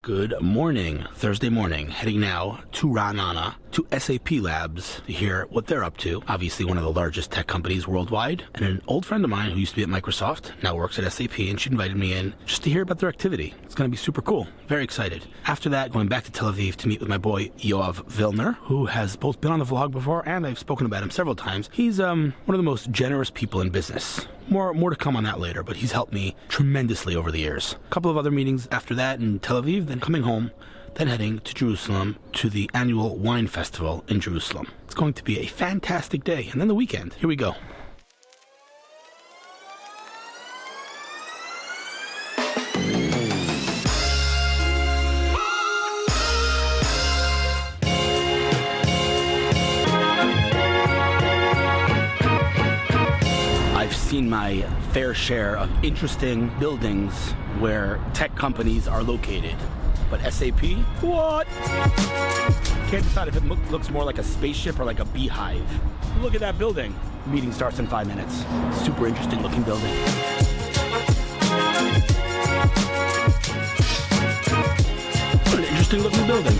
Good morning, Thursday morning, heading now to Ra'anana, to SAP Labs to hear what they're up to. Obviously one of the largest tech companies worldwide, and an old friend of mine who used to be at Microsoft now works at SAP, and she invited me in just to hear about their activity. It's going to be super cool. Very excited. After that, going back to Tel Aviv to meet with my boy Yoav Vilner, who has both been on the vlog before and I've spoken about him several times. He's one of the most generous people in business. More to come on that later, but he's helped me tremendously over the years. A couple of other meetings after that in Tel Aviv, then coming home, then heading to Jerusalem to the annual wine festival in Jerusalem. It's going to be a fantastic day, and then the weekend. Here we go. Seen my fair share of interesting buildings where tech companies are located. But SAP? What? Can't decide if it looks more like a spaceship or like a beehive. Look at that building. Meeting starts in 5 minutes. Super interesting looking building. What an interesting looking building.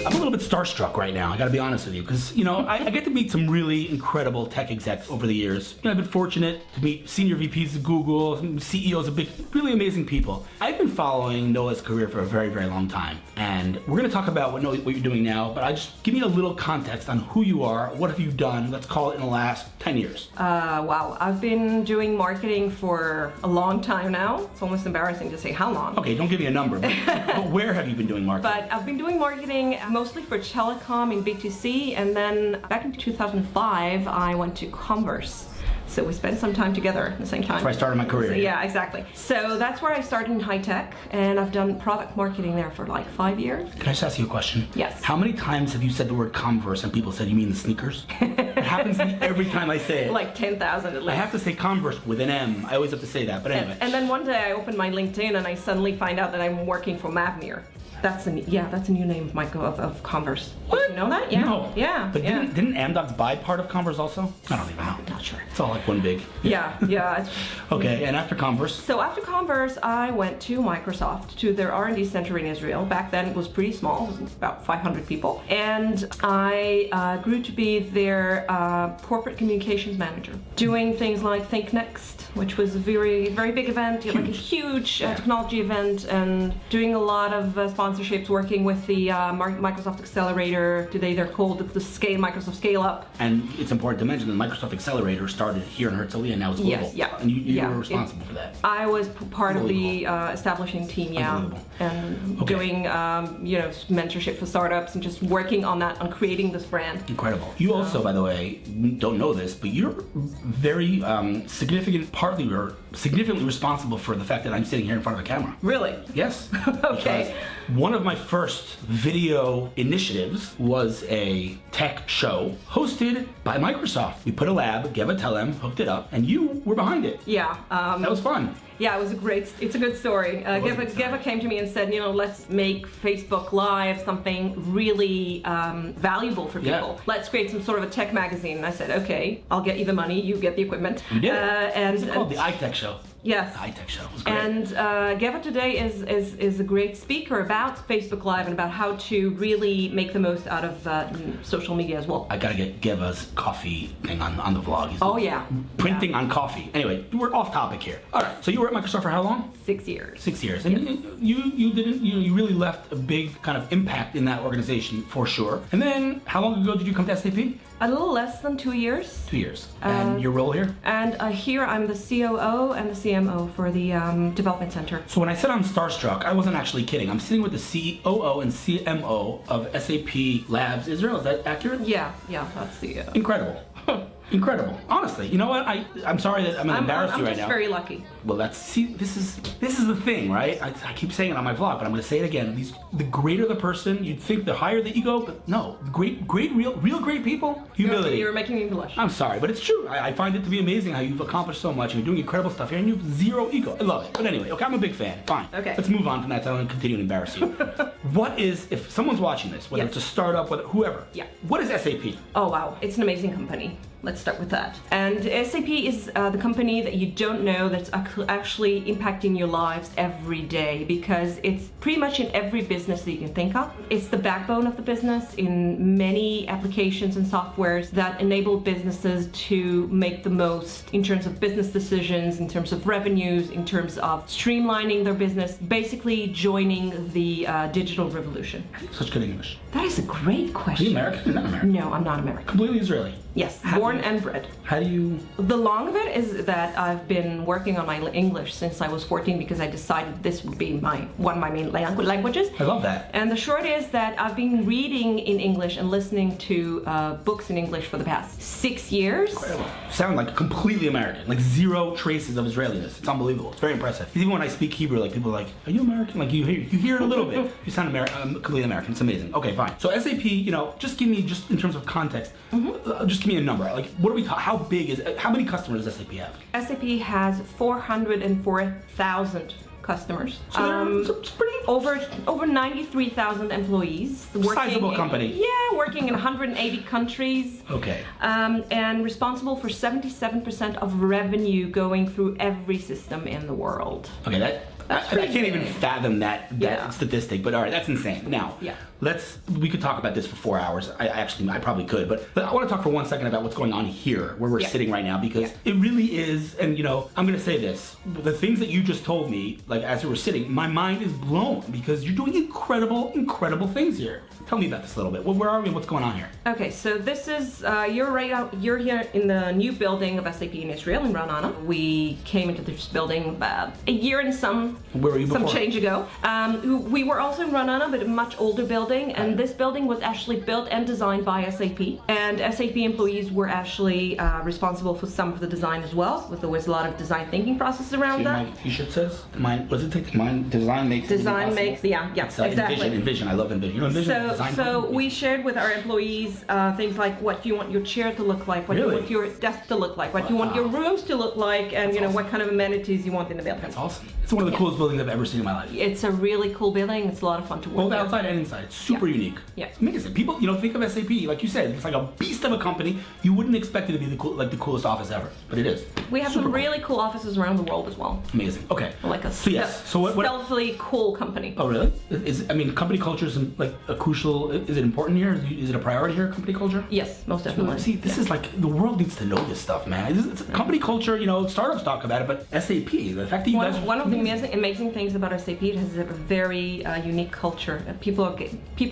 I'm a little bit starstruck right now, I gotta be honest with you, because, I get to meet some really incredible tech execs over the years. I've been fortunate to meet senior VPs of Google, CEOs of big, really amazing people. I've been following Noah's career for a very, very long time, and we're gonna talk about what you're doing now, but just give me a little context on who you are, what have you done, let's call it in the last 10 years. Wow, I've been doing marketing for a long time now. It's almost embarrassing to say how long. Okay, don't give me a number, but where have you been doing marketing? But I've been doing marketing mostly for telecom in B2C, and then back in 2005 I went to Converse. So we spent some time together at the same time. That's where I started my career. So, yeah, exactly. So that's where I started in high tech, and I've done product marketing there for like 5 years. Can I just ask you a question? Yes. How many times have you said the word Converse and people said you mean the sneakers? It happens to me every time I say it. Like 10,000 at least. I have to say Converse with an M. I always have to say that, but anyway. And then one day I opened my LinkedIn and I suddenly find out that I'm working for Mavmir. That's a new name of Converse. What? Did you know that? Yeah. No. Yeah. But yeah. didn't Amdocs buy part of Converse also? I don't even know. I'm not sure. It's all like one big. Yeah. Okay, and after Converse? So after Converse, I went to Microsoft, to their R&D center in Israel. Back then it was pretty small, it was about 500 people. And I grew to be their corporate communications manager, doing things like Think Next, which was a very, very big event, like a huge technology event, and doing a lot of sponsorships, working with the Microsoft Accelerator. Today they're called the Microsoft Scale Up. And it's important to mention that Microsoft Accelerator started here in Herzliya and now it's global. Yes, yeah. And you were responsible for that. I was part of the establishing team, and doing mentorship for startups and just working on creating this brand. Incredible. You also, by the way, don't know this, but you're very significantly responsible for the fact that I'm sitting here in front of a camera. Really? Yes. Okay. One of my first video initiatives was a tech show hosted by Microsoft. We put a lab, Geva Telem, hooked it up, and you were behind it. Yeah. That was fun. Yeah, it's a good story. Geva came to me and said, let's make Facebook Live something really valuable for people. Yeah. Let's create some sort of a tech magazine. And I said, okay, I'll get you the money, you get the equipment. You did. What's it called? The iTech Show. Yes. The iTech Show. It was great. And Geva today is a great speaker about Facebook Live and about how to really make the most out of social media as well. I gotta get Geva's coffee thing on the vlog. Printing on coffee. Anyway, we're off topic here. All right. So you were at Microsoft for how long? 6 years. 6 years. And you really left a big kind of impact in that organization for sure. And then how long ago did you come to SAP? A little less than 2 years. 2 years. And your role here? And here I'm the COO and the CMO for the Development Center. So when I said I'm starstruck, I wasn't actually kidding. I'm sitting with the COO and CMO of SAP Labs Israel. Is that accurate? Yeah, that's the... Incredible. Incredible. Honestly, you know what? I'm sorry that I'm going to embarrass you right now. I'm just very lucky. Well, this is the thing, right? I keep saying it on my vlog, but I'm going to say it again. The greater the person, you'd think the higher the ego, but no. Real great people, humility. You're making me blush. I'm sorry, but it's true. I find it to be amazing how you've accomplished so much and you're doing incredible stuff here and you have zero ego. I love it. But anyway, okay, I'm a big fan. Fine. Okay. Let's move on from that so I don't continue to embarrass you. What is, if someone's watching this, whether it's a startup, whoever, what is SAP? Oh, wow. It's an amazing company. Let's start with that. And SAP is the company that you don't know that's actually impacting your lives every day, because it's pretty much in every business that you can think of. It's the backbone of the business in many applications and softwares that enable businesses to make the most in terms of business decisions, in terms of revenues, in terms of streamlining their business, basically joining the digital revolution. Such good English. That is a great question. Are you American? You're not American. No, I'm not American. Completely Israeli. Yes, born and bred. How do you... The long of it is that I've been working on my English since I was 14 because I decided this would be one of my main languages. I love that. And the short is that I've been reading in English and listening to books in English for the past 6 years. Incredible. Sound like completely American, like zero traces of Israeliness. It's unbelievable. It's very impressive. Even when I speak Hebrew, like people are like, "Are you American?" Like you hear it a little bit. You sound completely American. It's amazing. Okay, fine. So SAP, just give me, just in terms of context, just give me a number. Like, what are we talking? How many customers does SAP have? SAP has 404,000 customers. So it's pretty over 93,000 employees. Sizable company. Yeah, working in 180 countries. Okay. And responsible for 77% of revenue going through every system in the world. Okay, I can't even fathom that statistic, but all right, that's insane. Now, we could talk about this for 4 hours. I probably could, but I want to talk for 1 second about what's going on here, where we're sitting right now, because it really is, and I'm going to say this, the things that you just told me, like as we were sitting, my mind is blown, because you're doing incredible things here. Tell me about this a little bit. Where are we and what's going on here? Okay, so this is, you're here in the new building of SAP in Israel, in Ra'anana. We came into this building about a year and some change ago. We were also in Ra'anana, but a much older building, and this building was actually built and designed by SAP. And SAP employees were actually responsible for some of the design as well, there was a lot of design thinking process around that. My t-shirt says, design makes exactly. Envision, I love Envision. Envision. So we shared with our employees things like what you want your chair to look like, what you want your desk to look like, what you want your rooms to look like, and what kind of amenities you want in the building. That's awesome. It's one of the coolest buildings I've ever seen in my life. It's a really cool building. It's a lot of fun to work both with. Outside and inside. It's super unique. Yeah. It's amazing. People, think of SAP, like you said, it's like a beast of a company. You wouldn't expect it to be the coolest office ever, but it is. We have some really cool offices around the world as well. Amazing. Okay. Like a stealthily cool company. Oh, really? Company culture is like a crucial. Is it important here? Is it a priority here? Company culture? Yes, most definitely. See, this is like the world needs to know this stuff, man. It's company culture. Startups talk about it, but SAP, the fact that you guys. One of the amazing things about SAP, it has a very unique culture. People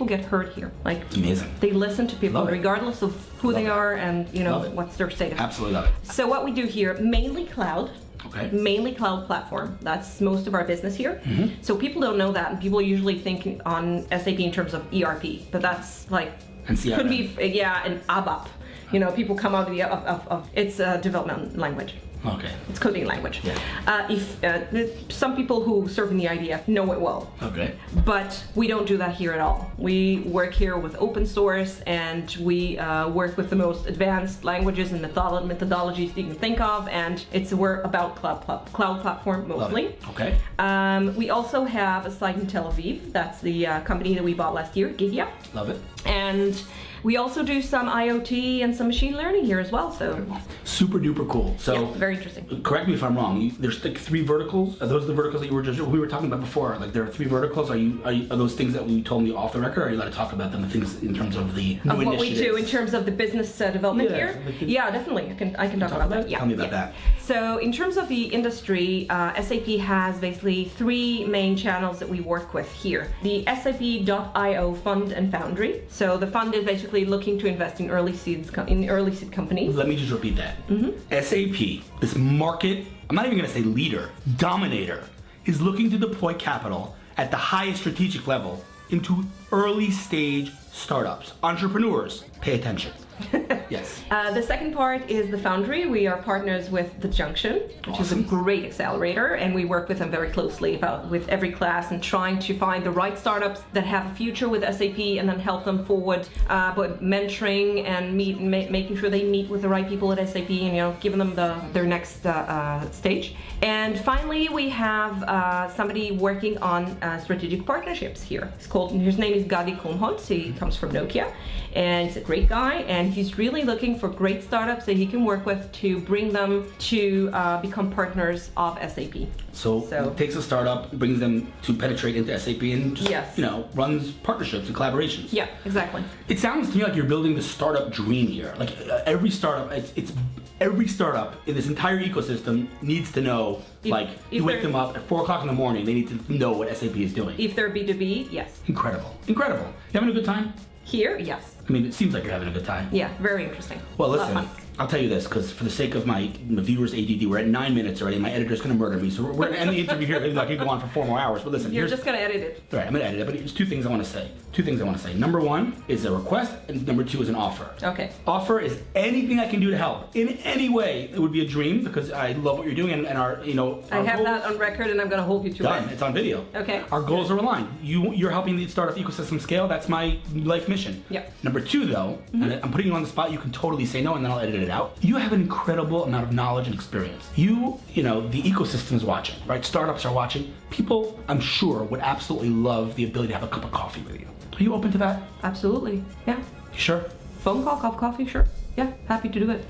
get heard here. Like amazing. They listen to people regardless of who they are and what's their status. Absolutely love it. So what we do here, mainly cloud. Okay. Mainly cloud platform. That's most of our business here. Mm-hmm. So people don't know that, and people usually think on SAP in terms of ERP, but that's like could be an ABAP. People come out of it's a development language. Okay. It's coding language. Yeah. Some people who serve in the IDF know it well. Okay. But we don't do that here at all. We work here with open source, and we work with the most advanced languages and methodologies you can think of, and we're about cloud platform mostly. Okay. We also have a site in Tel Aviv. That's the company that we bought last year, Gidya. Love it. And we also do some IoT and some machine learning here as well. So super duper cool. So very interesting. Correct me if I'm wrong. There's like 3 verticals. Are those the verticals that we were talking about before? Like there are 3 verticals. Are those things that you told me off the record? Or are you allowed to talk about them? The things in terms of the new initiatives? What we do in terms of the business development here? Yeah, definitely. I can talk about that. Yeah. Tell me about that. So in terms of the industry, SAP has basically 3 main channels that we work with here. The SAP.io Fund and Foundry. So the fund is basically looking to invest in early seed companies. Let me just repeat that. SAP, this market, I'm not even going to say leader, dominator, is looking to deploy capital at the highest strategic level into early stage startups. Entrepreneurs, pay attention. Yes. The second part is the Foundry. We are partners with the Junction, which is a great accelerator, and we work with them very closely with every class and trying to find the right startups that have a future with SAP and then help them forward, but mentoring and making sure they meet with the right people at SAP and giving them their next stage. And finally, we have somebody working on strategic partnerships here. His name is Gandhi Kumahachi. He comes from Nokia, and he's a great guy, and he's really looking for great startups that he can work with to bring them to become partners of SAP. So he takes a startup, brings them to penetrate into SAP, and just runs partnerships and collaborations. Yeah, exactly. It sounds to me like you're building the startup dream here. Like every startup, every startup in this entire ecosystem needs to know. You wake them up at 4 o'clock in the morning. They need to know what SAP is doing. If they're B2B, yes. Incredible. You having a good time? Here, yes. I mean, it seems like you're having a good time. Yeah, very interesting. Well, listen, I'll tell you this, because for the sake of my viewers' ADD, we're at 9 minutes already, and my editor's going to murder me, so we're going to end the interview here. I could go on for 4 more hours, but listen. You're just going to edit it. All right, I'm going to edit it, but there's 2 things I want to say. Number 1 is a request, and number 2 is an offer. Okay. Offer is anything I can do to help. In any way, it would be a dream, because I love what you're doing, and our I have goals, that on record, and I'm going to hold you to done. it. It's on video. Okay. Our goals are aligned. You're helping the startup ecosystem scale. That's my life mission. Yep. Number 2, though, and I'm putting you on the spot. You can totally say no, and then I'll edit it out. You have an incredible amount of knowledge and experience. The ecosystem is watching, right? Startups are watching. People, I'm sure, would absolutely love the ability to have a cup of coffee with you. Are you open to that? Absolutely. Yeah. You sure? Phone call, cup of coffee, sure. Yeah, happy to do it.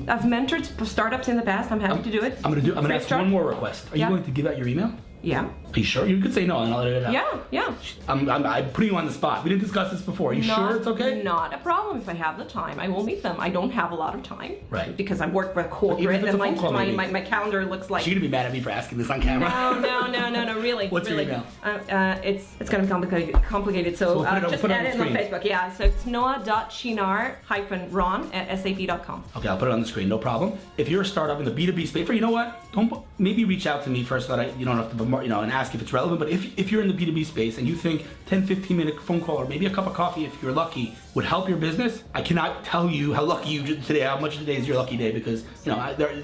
I've mentored startups in the past. I'm happy to do it. I'm gonna ask one more request. Are you going to give out your email? Yeah. Are you sure? You could say no, and I'll edit it out. Yeah. I'm putting you on the spot. We didn't discuss this before. Are you sure it's okay? Not a problem. If I have the time, I will meet them. I don't have a lot of time. Right. Because I work with corporate, and my calendar looks like. She's gonna be mad at me for asking this on camera. No, really. What's really. your email? It's gonna be complicated. So just add it on Facebook. Yeah. So it's Noa.Shinar-Ron at sap.com. Okay, I'll put it on the screen. No problem. If you're a startup in the B2B space, you know what? Maybe reach out to me first so that you don't have to and ask if it's relevant. But if you're in the B2B space and you think 10-15-minute phone call or maybe a cup of coffee, if you're lucky, would help your business, I cannot tell you how lucky you today, how much today is your lucky day, because they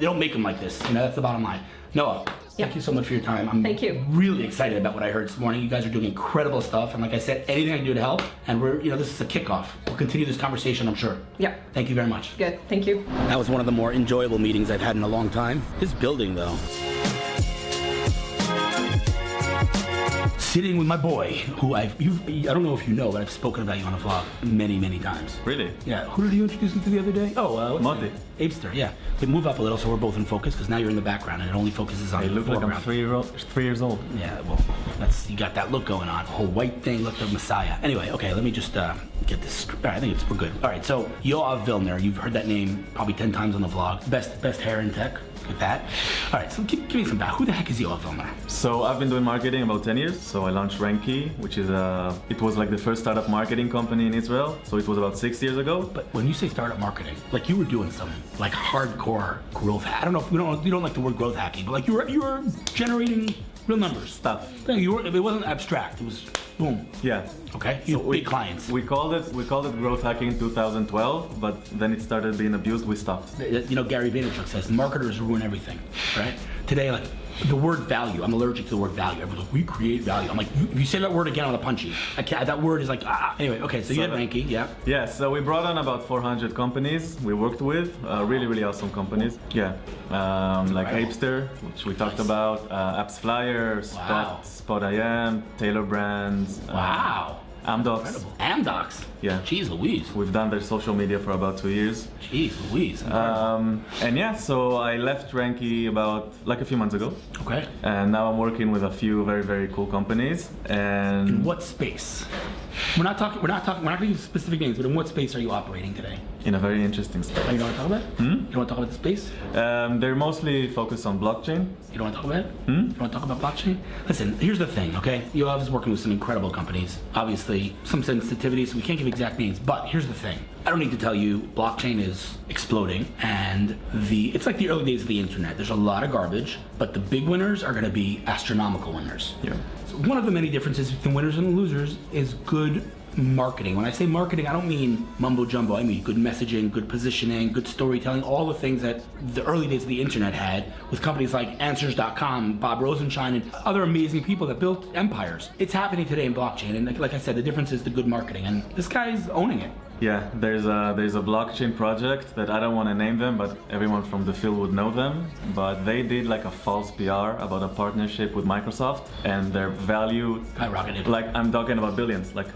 don't make them like this. That's the bottom line. Noa, thank you so much for your time. Thank you. Really excited about what I heard this morning. You guys are doing incredible stuff, and like I said, anything I can do to help. And this is a kickoff. We'll continue this conversation, I'm sure. Yeah. Thank you very much. Good. Thank you. That was one of the more enjoyable meetings I've had in a long time. This building, though. Sitting with my boy, who I don't know if you know, but I've spoken about you on a vlog many, many times. Really? Yeah. Who did you introduce me to the other day? Oh, Monty. Apester, yeah. We move up a little so we're both in focus, because now you're in the background and it only focuses on the foreground. Look like I'm 3 years old. Yeah, well, you got that look going on. Whole white thing, look like Messiah. Anyway, okay, let me just get this. All right, I think we're good. All right, so Yoav Vilner, you've heard that name probably 10 times on the vlog. Best hair in tech. With that. All right, so give me some back. Who the heck is Yoav Vilner? So I've been doing marketing about 10 years. So I launched Ranky, which is it was like the first startup marketing company in Israel. So it was about 6 years ago. But when you say startup marketing, like you were doing some like hardcore growth. I don't know if you don't like the word growth hacking, but like you were generating real numbers. Stuff. Yeah, it wasn't abstract. It was boom. Yeah. Okay. You have big clients. We called it growth hacking in 2012, but then it started being abused. We stopped. Gary Vaynerchuk says marketers ruin everything, right? Today, like the word value, I'm allergic to the word value. Everyone's like, we create value. I'm like, if you say that word again, I'm gonna punch you. I can't. That word is like, Anyway, okay. So you had Ranky, yeah. Yeah. So we brought on about 400 companies we worked with. Really, really awesome companies. Yeah. Like Apester, which we talked about. Apps Flyer, Spot IM, Taylor Brands. Wow. Amdocs. Amdocs? Yeah. Jeez Louise. We've done their social media for about 2 years. Jeez Louise. And yeah, so I left Ranky about like a few months ago. Okay. And now I'm working with a few very, very cool companies. And in what space? We're not gonna use specific names, but in what space are you operating today? In a very interesting space. Oh, you don't want to talk about it? You don't want to talk about the space? They're mostly focused on blockchain. You don't want to talk about it? You don't want to talk about blockchain? Listen, here's the thing, okay? Yoav is working with some incredible companies. Obviously, some sensitivity, so we can't give exact names. But here's the thing. I don't need to tell you, blockchain is exploding, and it's like the early days of the internet. There's a lot of garbage, but the big winners are going to be astronomical winners. Yeah. So one of the many differences between winners and losers is good marketing. When I say marketing, I don't mean mumbo jumbo. I mean good messaging, good positioning, good storytelling, all the things that the early days of the internet had with companies like Answers.com, Bob Rosenshine, and other amazing people that built empires. It's happening today in blockchain, and like I said, the difference is the good marketing, and this guy's owning it. Yeah, there's a blockchain project that I don't want to name them, but everyone from the field would know them. But they did like a false PR about a partnership with Microsoft, and their value skyrocketed. Like I'm talking about billions, like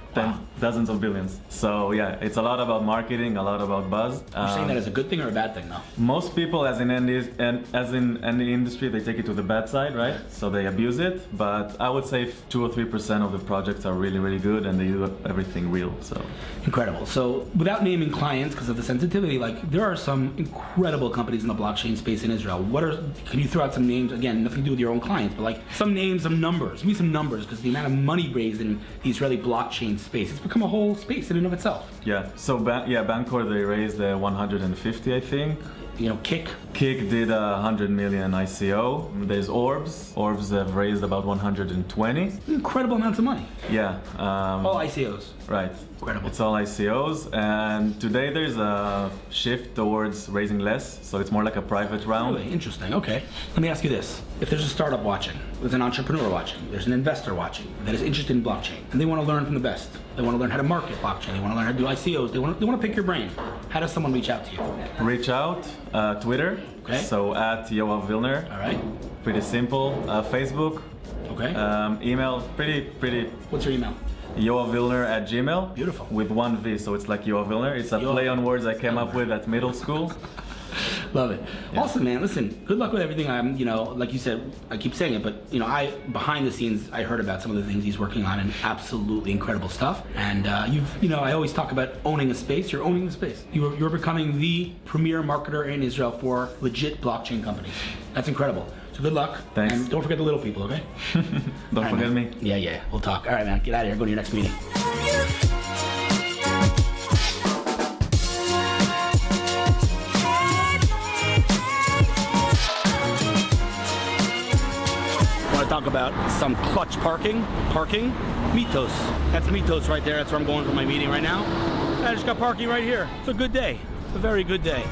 dozens of billions. So yeah, it's a lot about marketing, a lot about buzz. You're saying that as a good thing or a bad thing, though? Most people, as in any industry, they take it to the bad side, right? So they abuse it. But I would say 2 or 3% of the projects are really, really good, and they do everything real. So incredible. So without naming clients because of the sensitivity, like there are some incredible companies in the blockchain space in Israel. Can you throw out some names? Again, nothing to do with your own clients, but like some names, some numbers. Give me some numbers, because the amount of money raised in the Israeli blockchain space, it's become a whole space in and of itself. Yeah. So Bancor, they raised 150, I think. You know, Kik did 100 million ICO. There's Orbs. Orbs have raised about 120. Incredible amounts of money. Yeah. All ICOs. Right. Incredible. It's all ICOs, and today there's a shift towards raising less, so it's more like a private round. Really interesting. Okay. Let me ask you this: if there's a startup watching, there's an entrepreneur watching, there's an investor watching that is interested in blockchain, and they want to learn from the best. They want to learn how to market blockchain. They want to learn how to do ICOs. They want to pick your brain. How does someone reach out to you? Reach out, Twitter. Okay. So at Yoav Vilner. All right. Pretty simple. Facebook. Okay. Email. Pretty. What's your email? YoavVilner@gmail. Beautiful. With one V, so it's like Yoav Vilner. It's a play on words I came up with at middle school. Love it. Yeah. Awesome, man. Listen, good luck with everything. Like you said, I keep saying it, but behind the scenes, I heard about some of the things he's working on, and absolutely incredible stuff. And I always talk about owning a space. You're owning the space. You're becoming the premier marketer in Israel for legit blockchain companies. That's incredible. So good luck. Thanks. And don't forget the little people, okay? Don't forget me. Yeah. We'll talk. All right, man. Get out of here. Go to your next meeting. Talk about some clutch parking. Meatos. That's Meatos right there. That's where I'm going for my meeting right now. I just got parking right here. It's a good day. It's a very good day.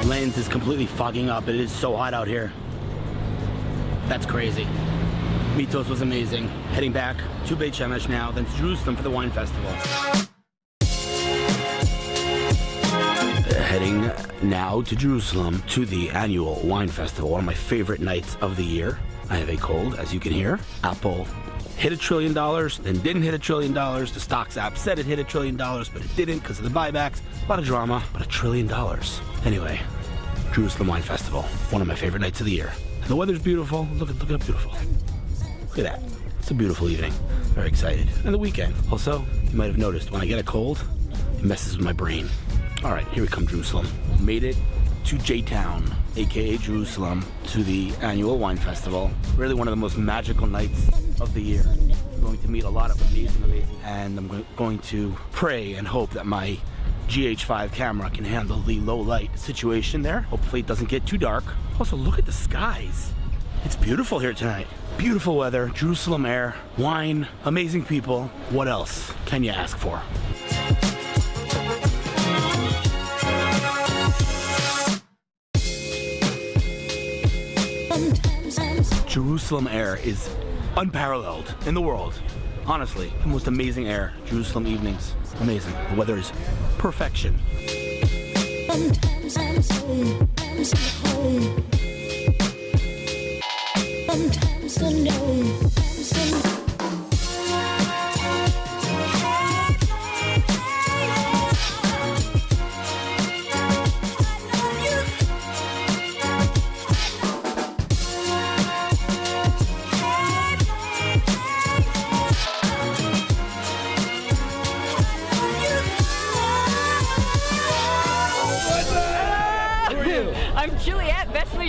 The lens is completely fogging up. It is so hot out here. That's crazy. Meatos was amazing. Heading back to Beit Shemesh now, then to Jerusalem for the wine festival. Heading now to Jerusalem to the annual wine festival, one of my favorite nights of the year. I have a cold, as you can hear. Apple hit $1 trillion, then didn't hit $1 trillion. The stocks app said it hit $1 trillion, but it didn't because of the buybacks. A lot of drama, but $1 trillion. Anyway, Jerusalem Wine Festival, one of my favorite nights of the year. And the weather's beautiful. Look how beautiful. Look at that. It's a beautiful evening. Very excited. And the weekend. Also, you might have noticed when I get a cold, it messes with my brain. All right, here we come, Jerusalem. Made it to J-Town, aka Jerusalem, to the annual wine festival. Really one of the most magical nights of the year. I'm going to meet a lot of amazing, and I'm going to pray and hope that my GH5 camera can handle the low light situation there. Hopefully it doesn't get too dark. Also, look at the skies. It's beautiful here tonight. Beautiful weather, Jerusalem air, wine, amazing people. What else can you ask for? Jerusalem air is unparalleled in the world. Honestly, the most amazing air. Jerusalem evenings, amazing. The weather is perfection. Sometimes I'm so home. Sometimes I know I'm so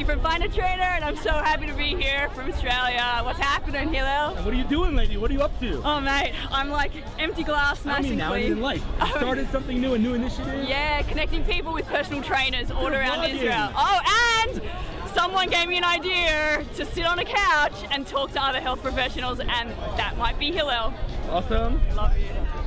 from Find a Trainer, and I'm so happy to be here from Australia. What's happening, Hilo? What are you doing, lady? What are you up to? Oh, mate, I'm like empty glass, nice and now clean. in life. You started something new, a new initiative? Yeah, connecting people with personal trainers all around vlogging. Israel. Oh, and someone gave me an idea to sit on a couch and talk to other health professionals, and that might be Hillel. Awesome. Love you.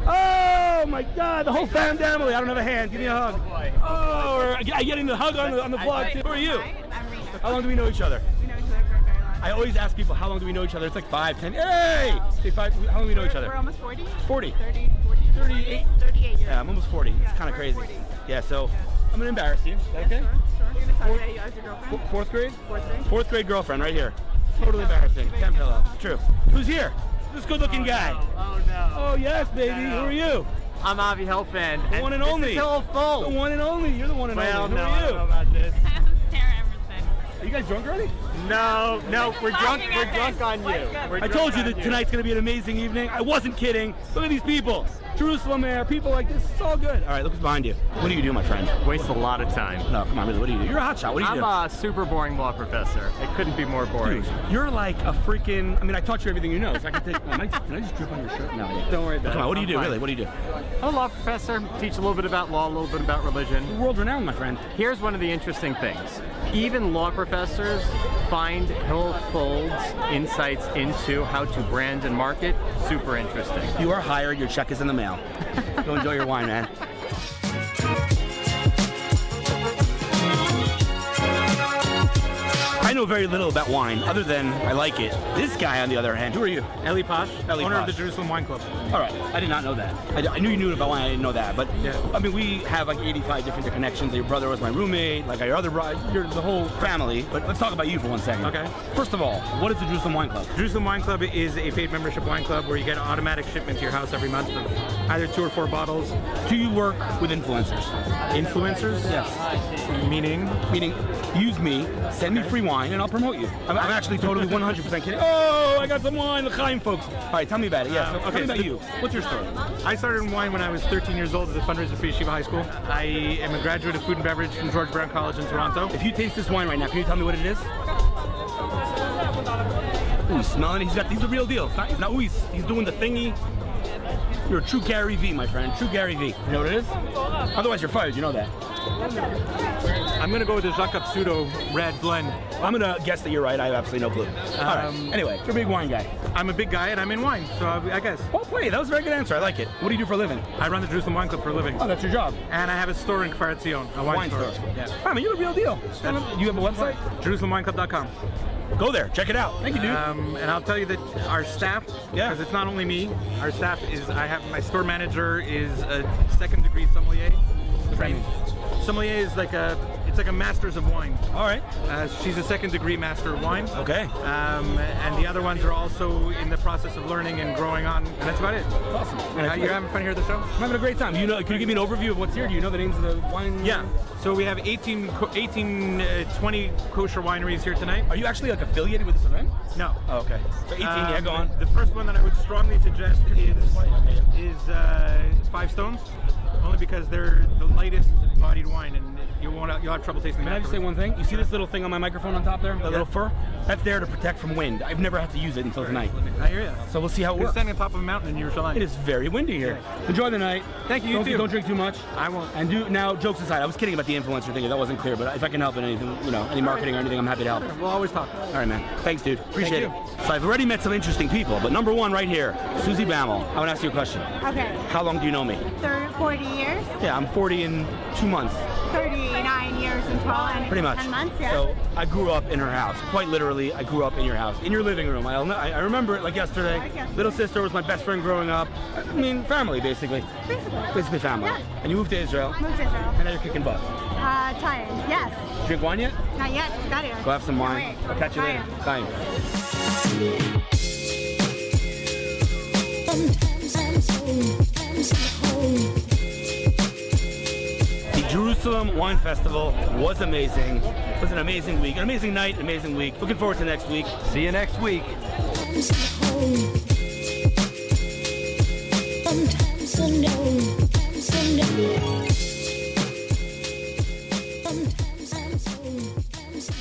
Oh my God, the whole fam family. I don't have a hand. Give me a hug. Oh, I'm getting the hug on the vlog too. Who are you? I'm Rita. How long do we know each other? We know each other for a very long time. I always ask people, how long do we know each other? It's like 5, 10. Hey! Say 5, how long do we know each other? We're almost 40. 40. 30, 40. 38. 38 years. Yeah, I'm almost 40. Yeah, It's kind of we're crazy. 40. Yeah, so I'm gonna embarrass you. Is that okay? Sure. You're gonna talk about as your girlfriend? Fourth grade? Fourth grade? Fourth grade girlfriend right here. Totally embarrassing. Ken Pillow. True. Who's here? This good-looking guy. Oh no. Oh yes, baby. Who are you? I'm Avi Helfand. The one and only. This is all full. The one and only. You're the one and Well, only. no, Who I are don't know you? about this. I'm Sarah Emerson. Are you guys drunk already? No, we're drunk. talking We're about drunk this. on you. We're I drunk told you on that tonight's gonna be an amazing evening. I wasn't kidding. Look at these people. Jerusalem Air, people like this. It's all good. All right, look what's behind you. What do you do, my friend? Waste a lot of time. No, come on, really. What do you do? You're a hotshot. What do you I'm do? a super boring law professor. It couldn't be more boring. Dude, you're like a freaking. I mean, I taught you everything you know. So I can take. Can I just drip on your shirt? No. Yeah. Don't worry about Come it. on. What do you I'm do? fine. Really? What do you do? I'm a law professor. Teach a little bit about law, a little bit about religion. World renowned, my friend. Here's one of the interesting things. Even law professors find Hill Fold's insights into how to brand and market super interesting. You are hired. Your check is in the mail. Go enjoy your wine, man. I know very little about wine, other than I like it. This guy, on the other hand, who are you? Eli Posh, Eli owner of Posh. the Jerusalem Wine Club. All right, I did not know that. I knew you knew about wine. I didn't know that. But Yeah. I mean, we have like 85 different connections. Your brother was my roommate. Like your other brother, you're the whole family. But let's talk about you for 1 second. Okay. First of all, what is the Jerusalem Wine Club? Jerusalem Wine Club is a paid membership wine club where you get an automatic shipment to your house every month of either 2 or 4 bottles. Do you work with influencers? Influencers? Yes. Meaning? Meaning, use me, send me free wine, and I'll promote you. I'm actually totally 100% kidding. Oh, I got some wine, the Chaim folks. All right, tell me about it. Yeah, so tell me about you. What's your story? I started in wine when I was 13 years old as a fundraiser for Yeshiva High School. I am a graduate of food and beverage from George Brown College in Toronto. If you taste this wine right now, can you tell me what it is? Ooh, he's smelling it. He's the real deal. It's not he's doing the thingy. You're a true Gary V, my friend. True Gary V. You know what it is? Otherwise, you're fired. You know that. I'm going to go with the Jacques Pseudo Red Blend. I'm going to guess that you're right. I have absolutely no clue. All right. Anyway, you're a big wine guy. I'm a big guy and I'm in wine, so I guess. Well played. That was a very good answer. I like it. What do you do for a living? I run the Jerusalem Wine Club for a living. Oh, that's your job. And I have a store in Kfar Etzion, a wine store. Yeah. I mean, you're the real deal. You have a website? JerusalemWineClub.com. Go there. Check it out. Thank you, dude. And I'll tell you that our staff, Yeah. because it's not only me, our staff is, I have, my store manager is a second-degree sommelier. Training. Sommelier is like it's like a master's of wine. All right. She's a second-degree master of wine. Okay. And the other ones are also in the process of learning and growing on, and that's about it. Awesome. You're having fun here at the show? I'm having a great time. Can you give me an overview of what's here? Do you know the names of the wine? Yeah. So we have 20 kosher wineries here tonight. Are you actually like affiliated with this event? No. Oh, okay. So 18, yeah, go on. The first one that I would strongly suggest is Five Stones, only because they're the lightest bodied wine, and you'll have trouble tasting Can them. I just say one thing? You see this little thing on my microphone on top there? That little fur? That's there to protect from wind. I've never had to use it until tonight. I hear you. So we'll see how it We're works. standing on top of a mountain in Yerushalayim. It is very windy here. Enjoy the night. Thank you, you too. Don't drink too much. I won't. And now, jokes aside, I was kidding about the influencer thing. If that wasn't clear, but if I can help in anything, any marketing or anything, I'm happy to help. We'll always talk. All right, man. Thanks, dude. Appreciate Thank it. So I've already met some interesting people, but number one right here, Susie Bammel. I want to ask you a question. Okay. How long do you know me? 40 years, Yeah, I'm 40 in 2 months. 39 years and 12 and Pretty much. 10 months, yeah. So I grew up in her house. Quite literally, I grew up in your house, in your living room. I remember it like yesterday. Like yesterday. Little sister was my best friend growing up. I mean, family, basically. Basically family. Yeah. And you moved to Israel, Moved to Israel. and now you're kicking butt. Tired. Yes. Drink wine yet? Not yet. Just got here. Go have some wine. Can't wait. I'll catch you later. Bye. Sometimes I'm so home. The Jerusalem Wine Festival was amazing. It was an amazing week, an amazing night, an amazing week. Looking forward to next week. See you next week. Sometimes I know, sometimes I know. Sometimes I'm so